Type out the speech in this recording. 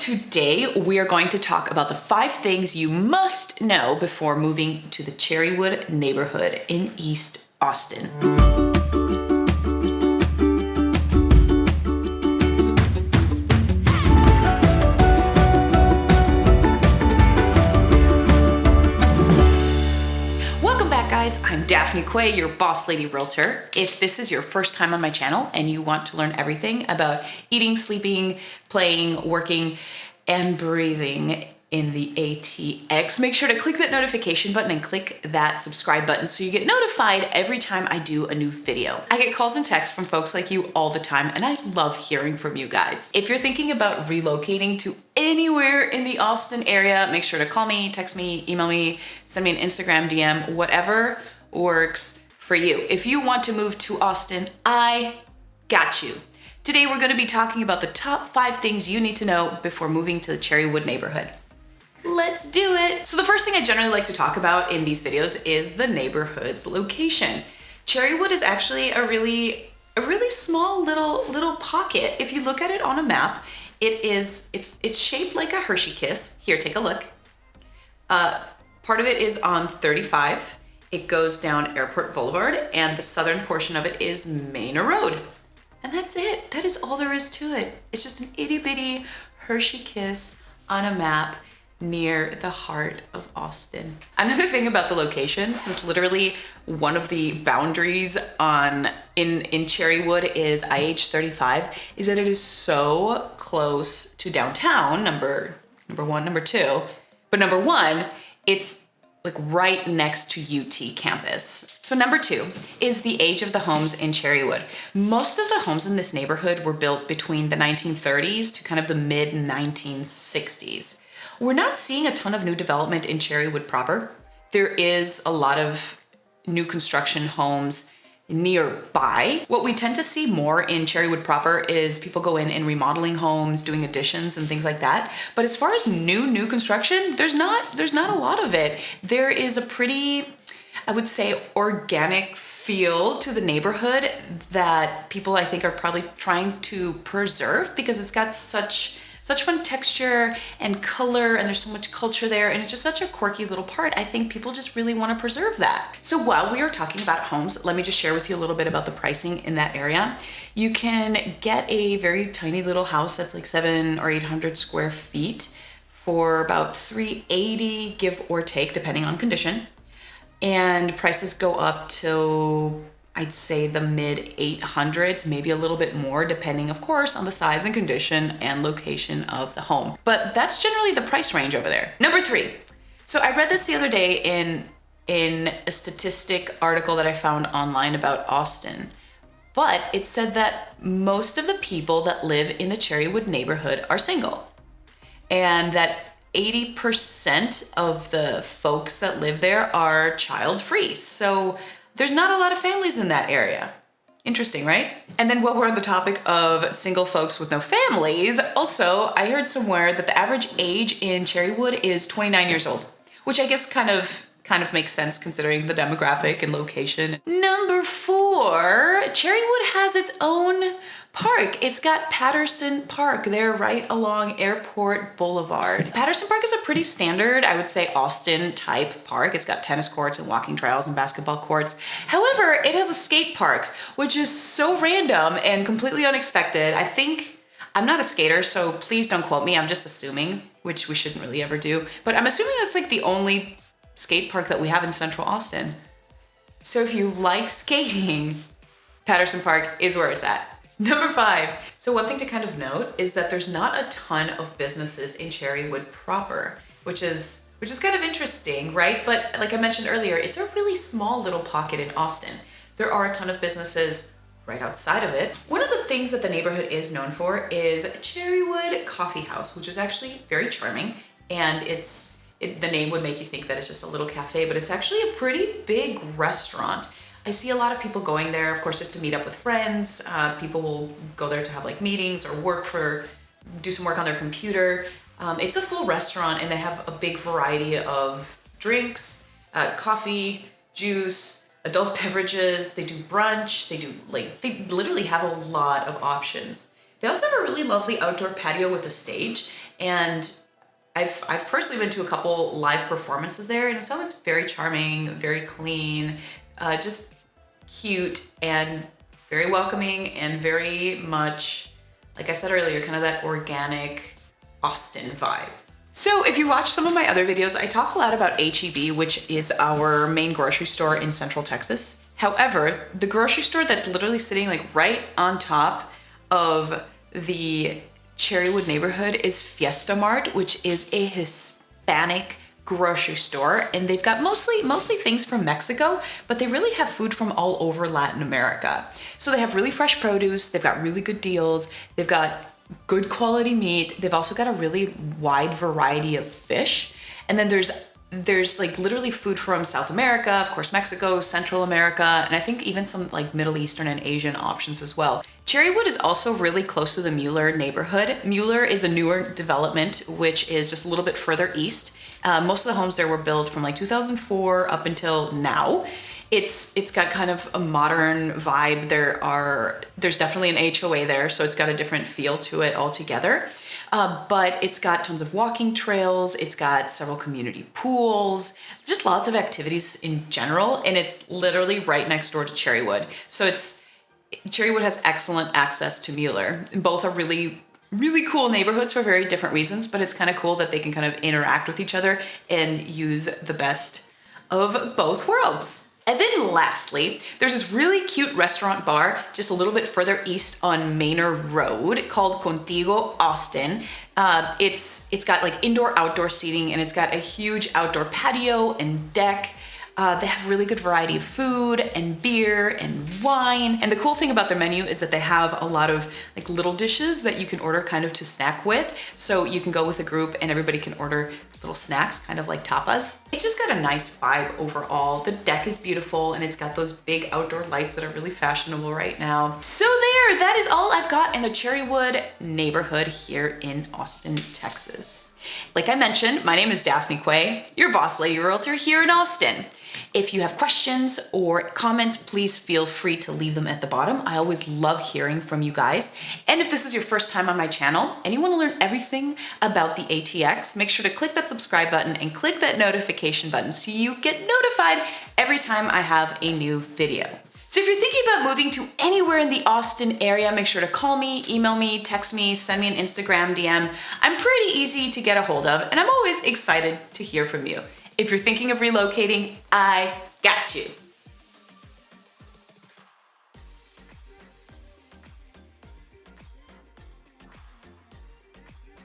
Today, we are going to talk about the 5 things you must know before moving to the Cherrywood neighborhood in East Austin. Welcome back, guys. I'm Daphne Quay, your boss lady realtor. If this is your first time on my channel and you want to learn everything about eating, sleeping, playing, working, and breathing in the ATX, make sure to click that notification button and click that subscribe button so you get notified every time I do a new video. I get calls and texts from folks like you all the time, and I love hearing from you guys. If you're thinking about relocating to anywhere in the Austin area, make sure to call me, text me, email me, send me an Instagram DM, whatever works for you. If you want to move to Austin, I got you. Today, we're gonna be talking about the top 5 things you need to know before moving to the Cherrywood neighborhood. Let's do it. So the first thing I generally like to talk about in these videos is the neighborhood's location. Cherrywood is actually a really small little pocket. If you look at it on a map, it's shaped like a Hershey kiss. Here, take a look. Part of it is on 35. It goes down Airport Boulevard, and the southern portion of it is Manor Road. And that's it. That is all there is to it. It's just an itty bitty Hershey kiss on a map near the heart of Austin. Another thing about the location, since literally one of the boundaries in Cherrywood is IH 35, is that it is so close to downtown, number 1, number 2. But number 1, it's like right next to UT campus. So number 2 is the age of the homes in Cherrywood. Most of the homes in this neighborhood were built between the 1930s to kind of the mid 1960s. We're not seeing a ton of new development in Cherrywood proper. There is a lot of new construction homes nearby. What we tend to see more in Cherrywood proper is people go in and remodeling homes, doing additions and things like that. But as far as new construction, there's not a lot of it. There is a pretty, I would say, organic feel to the neighborhood that people, I think, are probably trying to preserve because it's got such fun texture and color, and there's so much culture there, and it's just such a quirky little part. I think people just really want to preserve that. So while we are talking about homes, let me just share with you a little bit about the pricing in that area. You can get a very tiny little house that's like 700 or 800 square feet for about $380, give or take, depending on condition. And prices go up to, I'd say, the mid 800s, maybe a little bit more, depending, of course, on the size and condition and location of the home. But that's generally the price range over there. Number 3. So I read this the other day in a statistic article that I found online about Austin. But it said that most of the people that live in the Cherrywood neighborhood are single. And that 80% of the folks that live there are child-free. So there's not a lot of families in that area. Interesting, right? And then while we're on the topic of single folks with no families, also, I heard somewhere that the average age in Cherrywood is 29 years old, which I guess kind of makes sense considering the demographic and location. Number 4, Cherrywood has its own park. It's got Patterson Park there right along Airport Boulevard. Patterson Park is a pretty standard, I would say, Austin type park. It's got tennis courts and walking trails and basketball courts. However, it has a skate park, which is so random and completely unexpected. I'm not a skater, so please don't quote me. I'm just assuming, which we shouldn't really ever do. But I'm assuming that's like the only skate park that we have in Central Austin. So if you like skating, Patterson Park is where it's at. Number 5. So one thing to kind of note is that there's not a ton of businesses in Cherrywood proper, which is kind of interesting, right? But like I mentioned earlier, it's a really small little pocket in Austin. There are a ton of businesses right outside of it. One of the things that the neighborhood is known for is Cherrywood Coffee House, which is actually very charming. And the name would make you think that it's just a little cafe, but it's actually a pretty big restaurant. I see a lot of people going there, of course, just to meet up with friends. People will go there to have like meetings or do some work on their computer. It's a full restaurant, and they have a big variety of drinks, coffee, juice, adult beverages. They do brunch. They literally have a lot of options. They also have a really lovely outdoor patio with a stage, And I've personally been to a couple live performances there, and it's always very charming, very clean, just cute and very welcoming and very much, like I said earlier, kind of that organic Austin vibe. So if you watch some of my other videos, I talk a lot about H-E-B, which is our main grocery store in Central Texas. However, the grocery store that's literally sitting like right on top of the Cherrywood neighborhood is Fiesta Mart, which is a Hispanic grocery store, and they've got mostly things from Mexico, but they really have food from all over Latin America. So they have really fresh produce, they've got really good deals, they've got good quality meat, they've also got a really wide variety of fish, and then there's like literally food from South America, of course Mexico, Central America, and I think even some like Middle Eastern and Asian options as well. Cherrywood is also really close to the Mueller neighborhood. Mueller is a newer development, which is just a little bit further east. Most of the homes there were built from like 2004 up until now. It's got kind of a modern vibe. There's definitely an HOA there, so it's got a different feel to it altogether. But it's got tons of walking trails, it's got several community pools, just lots of activities in general, and it's literally right next door to Cherrywood. So Cherrywood has excellent access to Mueller. Both are really cool neighborhoods for very different reasons, but it's kind of cool that they can kind of interact with each other and use the best of both worlds. And then lastly, there's this really cute restaurant bar just a little bit further east on Manor Road called Contigo Austin. It's got like indoor-outdoor seating, and it's got a huge outdoor patio and deck. They have really good variety of food and beer and wine. And the cool thing about their menu is that they have a lot of like little dishes that you can order kind of to snack with. So you can go with a group and everybody can order little snacks, kind of like tapas. It's just got a nice vibe overall. The deck is beautiful, and it's got those big outdoor lights that are really fashionable right now. So that is all I've got in the Cherrywood neighborhood here in Austin, Texas. Like I mentioned, my name is Daphne Quay, your boss lady realtor here in Austin. If you have questions or comments, please feel free to leave them at the bottom. I always love hearing from you guys. And if this is your first time on my channel and you want to learn everything about the ATX, make sure to click that subscribe button and click that notification button so you get notified every time I have a new video. So if you're thinking about moving to anywhere in the Austin area, make sure to call me, email me, text me, send me an Instagram DM. I'm pretty easy to get a hold of, and I'm always excited to hear from you. If you're thinking of relocating, I got you.